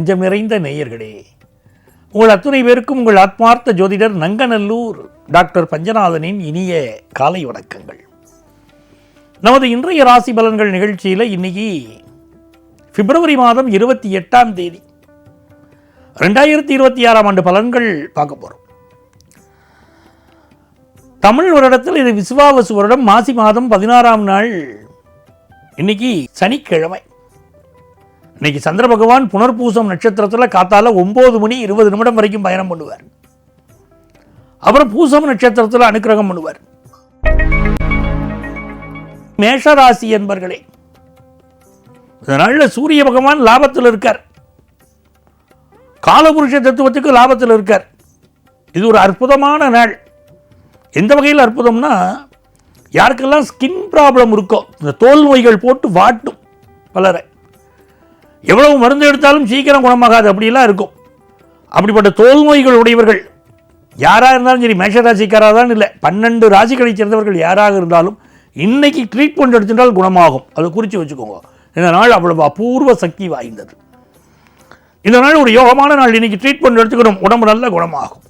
நெஞ்சம் நிறைந்த நேயர்களே, உங்கள் அத்துணை பேருக்கும் உங்கள் ஆத்மார்த்த ஜோதிடர் நங்கநல்லூர் டாக்டர் பஞ்சநாதனின் இனிய காலை வணக்கங்கள். நமது இன்றைய ராசி பலன்கள் நிகழ்ச்சியில் இன்னைக்கு பிப்ரவரி மாதம் 28ஆம் தேதி 2026ஆம் ஆண்டு பலன்கள் பார்க்க போகிறோம். தமிழ் வருடத்தில் இது விசுவாவசு வருடம், மாசி மாதம் 16ஆம் நாள், இன்னைக்கு சனிக்கிழமை. இன்னைக்கு சந்திர பகவான் புனர்பூசம் நட்சத்திரத்தில் காத்தால 9 மணி 20 நிமிடம் வரைக்கும் பயணம் பண்ணுவார். அப்புறம் பூசம் நட்சத்திரத்தில் அனுக்கிரகம் பண்ணுவார். மேஷராசி என்பர்களே, இதனால சூரிய பகவான் லாபத்தில் இருக்கார். காலபுருஷ தத்துவத்துக்கு லாபத்தில் இருக்கார். இது ஒரு அற்புதமான நாள். எந்த வகையில் அற்புதம்னா, யாருக்கெல்லாம் ஸ்கின் ப்ராப்ளம் இருக்கோ, இந்த தோல் நோய்கள் போட்டு வாட்டும் பலரை, எவ்வளவு மருந்து எடுத்தாலும் சீக்கிரம் குணமாகாது அப்படிலாம் இருக்கும். அப்படிப்பட்ட தோல் நோய்கள் உடையவர்கள் யாராக இருந்தாலும் சரி, மேஷராசிக்காராக தான் இல்லை, 12 ராசிகளை சேர்ந்தவர்கள் யாராக இருந்தாலும் இன்னைக்கு ட்ரீட்மெண்ட் எடுத்துட்டால் குணமாகும். அதை குறித்து வச்சுக்கோங்க. இந்த நாள் அவ்வளவு அபூர்வ சக்தி வாய்ந்தது. இந்த நாள் ஒரு யோகமான நாள். இன்னைக்கு ட்ரீட்மெண்ட் எடுத்துக்கணும், உடம்பு நல்ல குணமாகும்.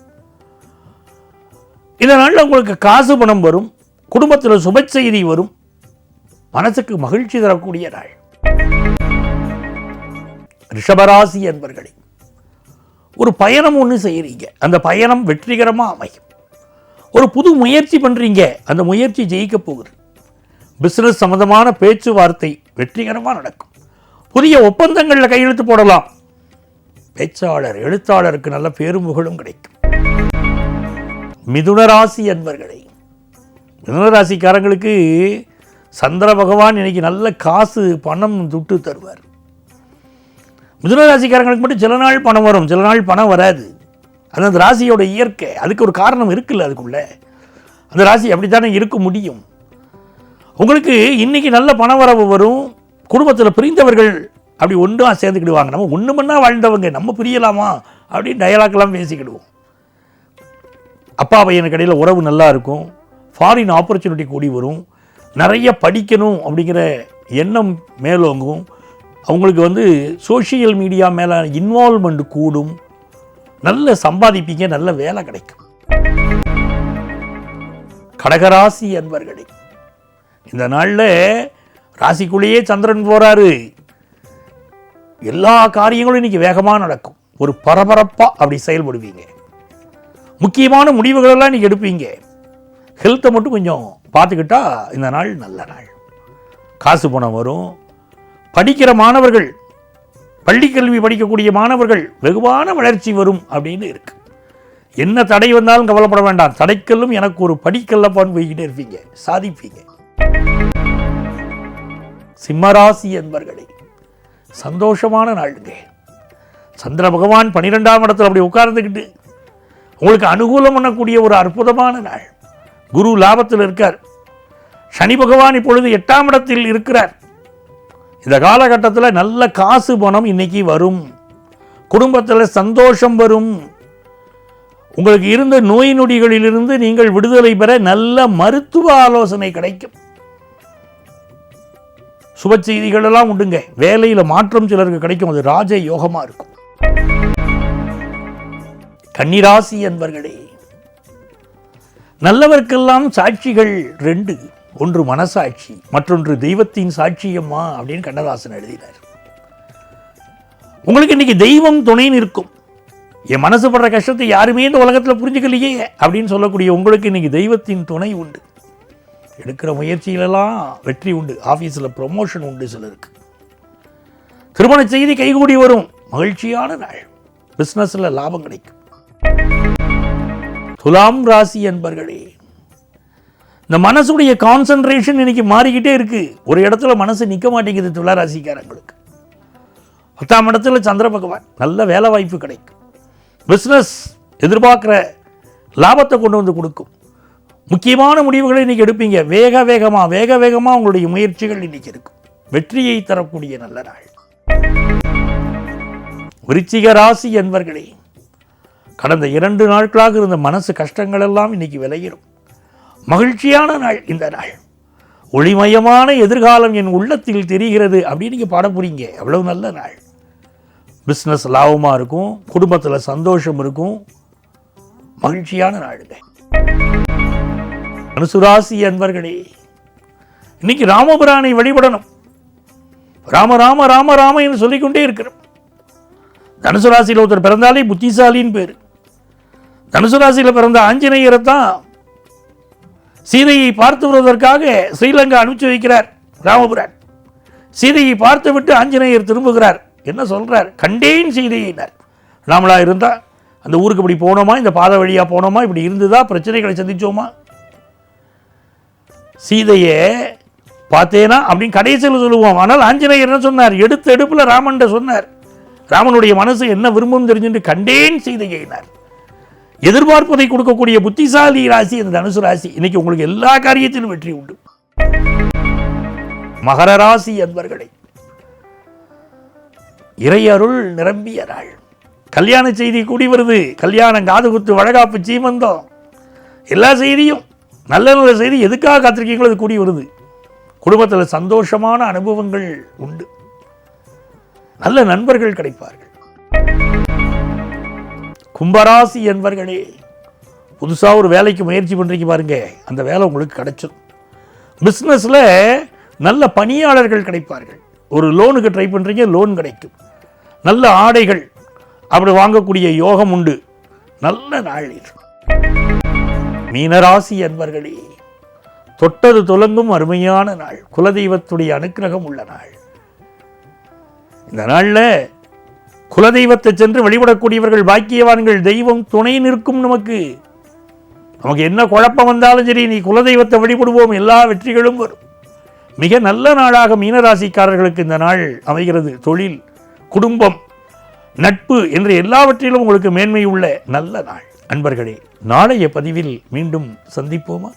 இந்த நாளில் உங்களுக்கு காசு பணம் வரும், குடும்பத்தில் சுப செய்தி வரும், மனசுக்கு மகிழ்ச்சி தரக்கூடிய நாள். ரிஷபராசி என்பர்களே, ஒரு பயணம் ஒன்று செய்கிறீங்க, அந்த பயணம் வெற்றிகரமாக அமையும். ஒரு புது முயற்சி பண்ணுறீங்க, அந்த முயற்சி ஜெயிக்க போகுது. பிஸ்னஸ் சம்பந்தமான பேச்சுவார்த்தை வெற்றிகரமாக நடக்கும். புதிய ஒப்பந்தங்களில் கையெழுத்து போடலாம். பேச்சாளர் எழுத்தாளருக்கு நல்ல பேரும் புகழும் கிடைக்கும். மிதுனராசி என்பர்களே, மிதுனராசிக்காரங்களுக்கு சந்திர பகவான் இன்னைக்கு நல்ல காசு பணம் துட்டு தருவார். மிதுனராசிக்காரங்களுக்கு மட்டும் சில நாள் பணம் வரும், சில நாள் பணம் வராது. அது அந்த ராசியோட இயற்கை. அதுக்கு ஒரு காரணம் இருக்குல்ல, அதுக்குள்ள அந்த ராசி அப்படித்தானே இருக்க முடியும். உங்களுக்கு இன்னைக்கு நல்ல பண வரவு வரும். குடும்பத்தில் பிரிந்தவர்கள் அப்படி ஒன்றா சேர்ந்துக்கிடுவாங்க. நம்ம ஒன்று மண்ணா வாழ்ந்தவங்க, நம்ம பிரியலாமா அப்படின்னு டயலாக்லாம் பேசிக்கிடுவோம். அப்பா பையனுக்கு இடையில் உறவு நல்லா இருக்கும். ஃபாரின் ஆப்பர்ச்சுனிட்டி கூடி வரும். நிறைய படிக்கணும் அப்படிங்கிற எண்ணம் மேலோங்கும். அவங்களுக்கு சோஷியல் மீடியா மேலே இன்வால்மெண்ட் கூடும். நல்ல சம்பாதிப்பீங்க, நல்ல வேலை கிடைக்கும். கடகராசி என்பர்களே, இந்த நாளில் ராசிக்குள்ளேயே சந்திரன் போறாரு. எல்லா காரியங்களும் இன்னைக்கு வேகமாக நடக்கும். ஒரு பரபரப்பாக அப்படி செயல்படுவீங்க. முக்கியமான முடிவுகளெல்லாம் இன்னைக்கு எடுப்பீங்க. ஹெல்த்தை மட்டும் கொஞ்சம் பார்த்துக்கிட்டா இந்த நாள் நல்ல நாள். காசு பணம் வரும். படிக்கிற மாணவர்கள், பள்ளிக்கல்வி படிக்கக்கூடிய மாணவர்கள் வெகுவான வளர்ச்சி வரும் அப்படின்னு இருக்கு. என்ன தடை வந்தாலும் கவலைப்பட வேண்டாம். தடைக்கல்லும் எனக்கு ஒரு படிக்கல்லப்பான்னு போய்கிட்டே இருப்பீங்க, சாதிப்பீங்க. சிம்மராசி என்பர்களே, சந்தோஷமான நாளுங்க. சந்திர பகவான் 12ஆம் இடத்துல அப்படி உட்கார்ந்துக்கிட்டு உங்களுக்கு அனுகூலம் பண்ணக்கூடிய ஒரு அற்புதமான நாள். குரு லாபத்தில் இருக்கார். சனி பகவான் இப்பொழுது 8ஆம் இடத்தில் இருக்கிறார். இந்த காலகட்டத்தில் நல்ல காசு பணம் இன்னைக்கு வரும். குடும்பத்தில் சந்தோஷம் வரும். உங்களுக்கு இருந்த நோய் நொடிகளிலிருந்து நீங்கள் விடுதலை பெற நல்ல மருத்துவ ஆலோசனை கிடைக்கும். சுப செய்திகள் எல்லாம் உண்டுங்க. வேலையில் மாற்றம் சிலருக்கு கிடைக்கும். அது ராஜ யோகமா இருக்கும். கன்னிராசி என்பர்களே, நல்லவர்க்கெல்லாம் சாட்சிகள் 2. ஒன்று மனசாட்சி, மற்றொன்று தெய்வத்தின் சாட்சியம்மா அப்படின்னு கண்ணதாசன் எழுதினார். உங்களுக்கு இன்னைக்கு தெய்வம் துணை நிற்கும். என் மனசு படுற கஷ்டத்தை யாருமே இந்த உலகத்தில் புரிஞ்சுக்கலையே அப்படின்னு சொல்லக்கூடிய உங்களுக்கு இன்னைக்கு தெய்வத்தின் துணை உண்டு. எடுக்கிற முயற்சியிலெல்லாம் வெற்றி உண்டு. ஆஃபீஸில் ப்ரொமோஷன் உண்டு சிலருக்கு. திருமண செய்தி கைகூடி வரும். மகிழ்ச்சியான நாள். பிஸ்னஸில் லாபம் கிடைக்கும். துலாம் ராசி என்பர்களே, இந்த மனசுடைய கான்சன்ட்ரேஷன் இன்னைக்கு மாறிக்கிட்டே இருக்கு. ஒரு இடத்துல மனசு நிற்க மாட்டேங்குது துலா ராசிக்காரங்களுக்கு. 10ஆம் இடத்துல சந்திர பகவான், நல்ல வேலை வாய்ப்பு கிடைக்கும். பிஸ்னஸ் எதிர்பார்க்குற லாபத்தை கொண்டு வந்து கொடுக்கும். முக்கியமான முடிவுகளை இன்னைக்கு எடுப்பீங்க. வேக வேகமாக உங்களுடைய முயற்சிகள் இன்னைக்கு இருக்கும். வெற்றியை தரக்கூடிய நல்ல நாள். விருச்சிக ராசி என்பர்களே, கடந்த 2 நாட்களாக இருந்த மனசு கஷ்டங்கள் எல்லாம் இன்னைக்கு விலகிடும். மகிழ்ச்சியான நாள் இந்த நாள். ஒளிமயமான எதிர்காலம் என் உள்ளத்தில் தெரிகிறது அப்படின்னு நீங்கள் பாட போறீங்க. அவ்வளவு நல்ல நாள். பிஸ்னஸ் லாபமாக இருக்கும், குடும்பத்தில் சந்தோஷம் இருக்கும், மகிழ்ச்சியான நாளுங்க. தனுசு ராசி அன்பர்களே, இன்னைக்கு ராமபிரானை வழிபடணும். ராம ராம ராம ராம என்று சொல்லிக்கொண்டே இருக்கிறோம். தனுசு ராசியில் ஒருத்தர் பிறந்தாலே புத்திசாலின்னு பேர். தனுசு ராசியில் பிறந்த ஆஞ்சநேயரை தான் சீதையை பார்த்து வருவதற்காக ஸ்ரீலங்கா அனுப்பிச்சு வைக்கிறார் ராமபிரான். சீதையை பார்த்து விட்டு ஆஞ்சநேயர் திரும்புகிறார். என்ன சொல்றார்? கண்டேன் சீதையினர். நாமளா இருந்தா அந்த ஊருக்கு இப்படி போனோமா, இந்த பாதை வழியா போனோமா, இப்படி இருந்துதா, பிரச்சனைகளை சந்திச்சோமா, சீதையை பார்த்தேனா அப்படின்னு கடைசியில் சொல்லுவோம். ஆனால் ஆஞ்சநேயர் என்ன சொன்னார்? எடுத்த எடுப்பில் ராமன் சொன்னார். ராமனுடைய மனசு என்ன விரும்பும் தெரிஞ்சுட்டு கண்டேன் சீதையினர். எதிர்பார்ப்பதை கொடுக்கக்கூடிய புத்திசாலி ராசி இந்த தனுசு ராசி. இன்னைக்கு உங்களுக்கு எல்லா காரியத்திலும் வெற்றி உண்டு. மகர ராசி அன்பர்களே, இறையருள் நிரம்பிய நாள். கல்யாண செய்தி கூடி வருது. கல்யாணம், காது குத்து, வழகாப்பு, சீமந்தம், எல்லா செய்தியும் நல்ல நல்ல செய்தி எதுக்காக காத்திருக்கீங்களோ அது கூடி வருது. குடும்பத்தில் சந்தோஷமான அனுபவங்கள் உண்டு. நல்ல நண்பர்கள் கிடைப்பார்கள். கும்பராசி என்பர்களே, புதுசாக ஒரு வேலைக்கு முயற்சி பண்ணுறீங்க பாருங்க, அந்த வேலை உங்களுக்கு கிடைச்சிடும். பிஸ்னஸில் நல்ல பணியாளர்கள் கிடைப்பார்கள். ஒரு லோனுக்கு ட்ரை பண்ணுறீங்க, லோன் கிடைக்கும். நல்ல ஆடைகள் அப்படி வாங்கக்கூடிய யோகம் உண்டு. நல்ல நாள் இது. மீனராசி என்பர்களே, தொட்டது துலங்கும் அருமையான நாள். குலதெய்வத்துடைய அனுக்கிரகம் உள்ள நாள். இந்த நாளில் குலதெய்வத்தை சென்று வழிபடக்கூடியவர்கள் பாக்கியவான்கள். தெய்வம் துணை நிற்கும். நமக்கு என்ன குழப்பம் வந்தாலும் சரி, நீ குலதெய்வத்தை வழிபடுவோம், எல்லா வெற்றிகளும் வரும். மிக நல்ல நாளாக மீனராசிக்காரர்களுக்கு இந்த நாள் அமைகிறது. தொழில், குடும்பம், நட்பு என்று எல்லாவற்றிலும் உங்களுக்கு மேன்மை உள்ள நல்ல நாள். அன்பர்களே, நாளைய பதிவில் மீண்டும் சந்திப்போமா?